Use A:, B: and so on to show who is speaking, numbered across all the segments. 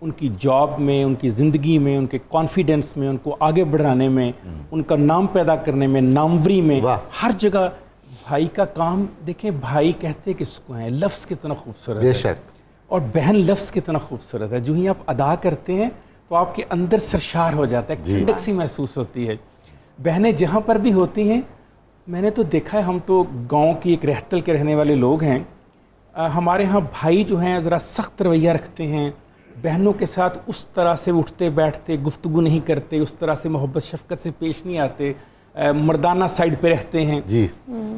A: ان کی جاب میں، ان کی زندگی میں، ان کے کانفیڈنس میں، ان کو آگے بڑھانے میں، ان کا نام پیدا کرنے میں، ناموری میں، ہر جگہ بھائی کا کام. دیکھیں بھائی کہتے کس کو ہیں، لفظ کتنا خوبصورت ہے،
B: بے شک،
A: اور بہن لفظ کتنا خوبصورت ہے. جو ہی آپ ادا کرتے ہیں تو آپ کے اندر سرشار ہو جاتا ہے، ٹھنڈک سی محسوس ہوتی ہے. بہنیں جہاں پر بھی ہوتی ہیں، میں نے تو دیکھا ہے، ہم تو گاؤں کی ایک رہتل کے رہنے والے لوگ ہیں، ہمارے ہاں بھائی جو ہیں ذرا سخت رویہ رکھتے ہیں، بہنوں کے ساتھ اس طرح سے اٹھتے بیٹھتے گفتگو نہیں کرتے، اس طرح سے محبت شفقت سے پیش نہیں آتے، مردانہ سائڈ پہ رہتے ہیں.
B: جی.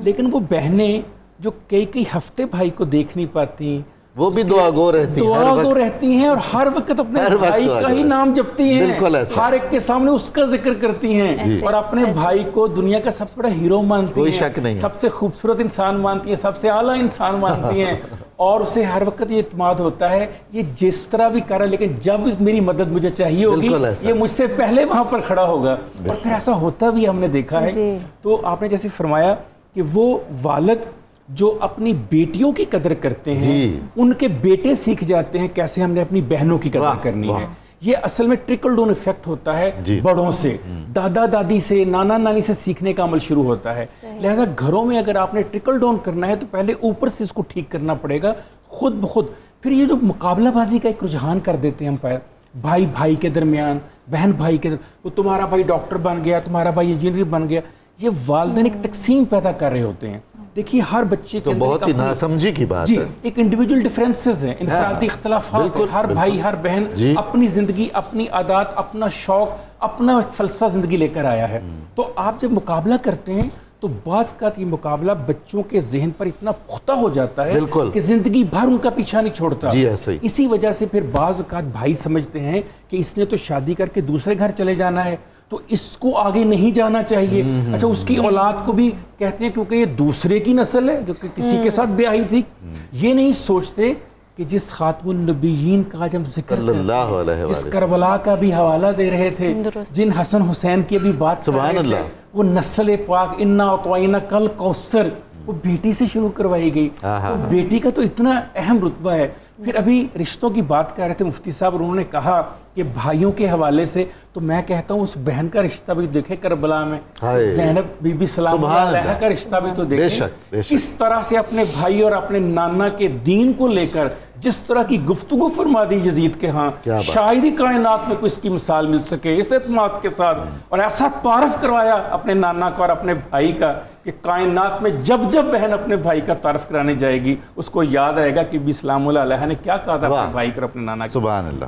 A: لیکن وہ بہنیں جو کئی ہفتے بھائی کو دیکھ نہیں پاتی،
B: وہ بھی دعا گو
A: رہتی ہیں اور ہر وقت اپنے بھائی کا ہی نام جپتی ہیں، ہر ایک کے سامنے اس کا ذکر کرتی ہیں، اور اپنے بھائی کو دنیا کا سب سے بڑا ہیرو مانتی ہیں، سب سے خوبصورت انسان مانتی ہیں، سب سے اعلیٰ انسان مانتی ہیں، اور اسے ہر وقت یہ اعتماد ہوتا ہے یہ جس طرح بھی کر رہا ہے، لیکن جب میری مدد مجھے چاہیے ہوگی یہ مجھ سے پہلے وہاں پر کھڑا ہوگا. اور پھر ایسا ہوتا بھی ہم نے دیکھا ہے. تو آپ نے جیسے فرمایا کہ وہ والد جو اپنی بیٹیوں کی قدر کرتے ہیں، ان کے بیٹے سیکھ جاتے ہیں کیسے ہم نے اپنی بہنوں کی قدر کرنی ہے. یہ اصل میں ٹرکل ڈاؤن ایفیکٹ ہوتا ہے، بڑوں سے، دادا دادی سے، نانا نانی سے سیکھنے کا عمل شروع ہوتا ہے. لہٰذا گھروں میں اگر آپ نے ٹرکل ڈاؤن کرنا ہے تو پہلے اوپر سے اس کو ٹھیک کرنا پڑے گا خود بخود. پھر یہ جو مقابلہ بازی کا ایک رجحان کر دیتے ہیں ہم، بھائی بھائی کے درمیان، بہن بھائی کے درمیان، وہ تمہارا بھائی ڈاکٹر بن گیا، تمہارا بھائی انجینئر بن گیا، یہ والدین ایک تقسیم پیدا کر رہے ہوتے ہیں. دیکھیے ہر بچے کے
B: بہت ہی ناسمجھی کی بات ہے.
A: ایک انڈیویجول ڈیفرنسز ہیں، انفرادی اختلافات ہیں. ہر بھائی ہر بہن اپنی زندگی، اپنی عادات، اپنا شوق، اپنا فلسفہ زندگی لے کر آیا ہے. تو آپ جب مقابلہ کرتے ہیں تو بعض اوقات یہ مقابلہ بچوں کے ذہن پر اتنا پختہ ہو جاتا ہے کہ زندگی بھر ان کا پیچھا نہیں چھوڑتا. اسی وجہ سے پھر بعض اوقات بھائی سمجھتے ہیں کہ اس نے تو شادی کر کے دوسرے گھر چلے جانا ہے تو اس کو آگے نہیں جانا چاہیے. اچھا اس کی اولاد کو بھی کہتے ہیں کیونکہ یہ دوسرے کی نسل ہے، کیونکہ کسی کے ساتھ بیاہی تھی. یہ نہیں سوچتے کہ جس خاتم النبیین کا آج ہم ذکر کرتے ہیں، جس کربلا کا بھی حوالہ دے رہے تھے، جن حسن حسین کی بھی بات کر رہے تھے، وہ نسل پاک انا اعطیناک الکوثر وہ بیٹی سے شروع کروائی گئی. تو بیٹی کا تو اتنا اہم رتبہ ہے. پھر ابھی رشتوں کی بات کر رہے تھے مفتی صاحب، انہوں نے کہا کہ بھائیوں کے حوالے سے، تو میں کہتا ہوں اس بہن کا رشتہ بھی دیکھیں کربلا میں، زینب بی بی سلام اللہ علیہا کا رشتہ بھی تو دیکھیں. کس طرح سے اپنے بھائی اور اپنے نانا کے دین کو لے کر جس طرح کی گفتگو فرما دی یزید کے ہاں، شاید کائنات میں کوئی اس کی مثال مل سکے اس اعتماد کے ساتھ. اور ایسا تعارف کروایا اپنے نانا کا اور اپنے بھائی کا کہ کائنات میں جب جب بہن اپنے بھائی کا تعارف کرانے جائے گی اس کو یاد آئے گا کہ بی سلام اللہ علیہا نے کیا کہا تھا اپنے بھائی کو اور اپنے نانا کو.
B: سبحان اللہ.